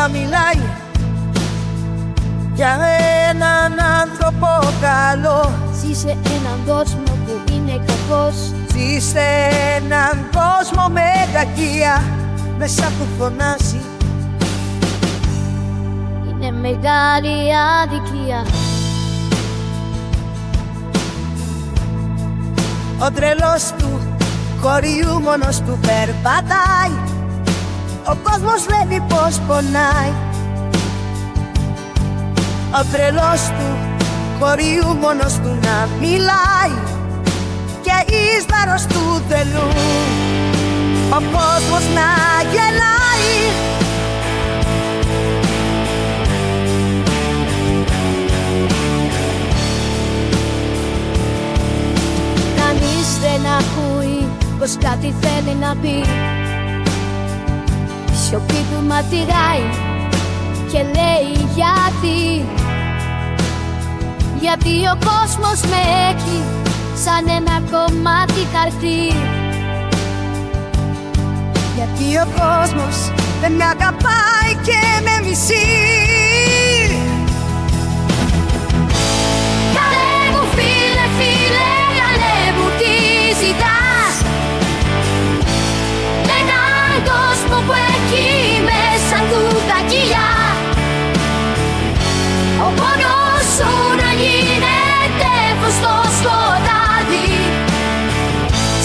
να μιλάει για έναν άνθρωπο καλό. Ζήσε έναν κόσμο που είναι κακός. Ζήσε έναν κόσμο με κακία, μέσα του φωνάζει. Είναι μεγάλη αδικία. Ο τρελός του χωριού μόνος του περπατάει. Ο κόσμος βλέπει πως πονάει. Ο τρελός του χωριού μόνος του να μιλάει και εις βάρος του τρελού ο κόσμος να γελάει. Κανείς δεν ακούει πως κάτι θέλει να πει. Η σιωπή του ματηράει και λέει γιατί ο κόσμος με έχει σαν ένα κομμάτι χαρτί. Γιατί ο κόσμος δεν με αγαπάει και με μισεί. Καλέ μου φίλε, φίλε, καλέ μου τι ζητάς. Έναν κόσμο που έχει μέσα του τα κοιλιά. Ο πόνος σου να γίνεται φως στο σκοτάδι.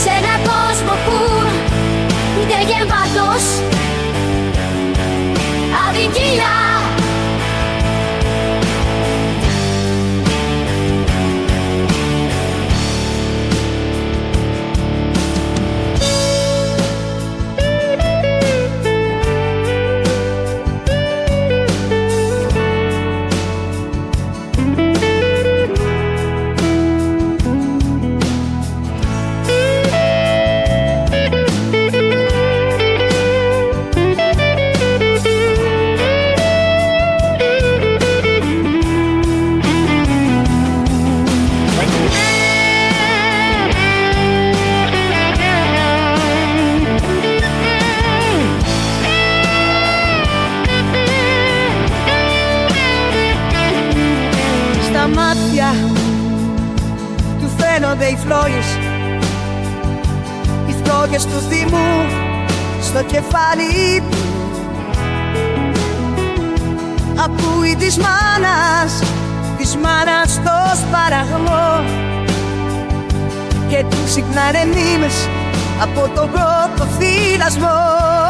Σ' έναν κόσμο που είναι γεμάτος αδικία. Στα μάτια του φαίνονται οι φλόγες, οι φλόγες του θυμού στο κεφάλι του. Ακούει της μάνας το σπαραγμό και του συχνάνε μνήμες από τον πρώτο φυλασμό.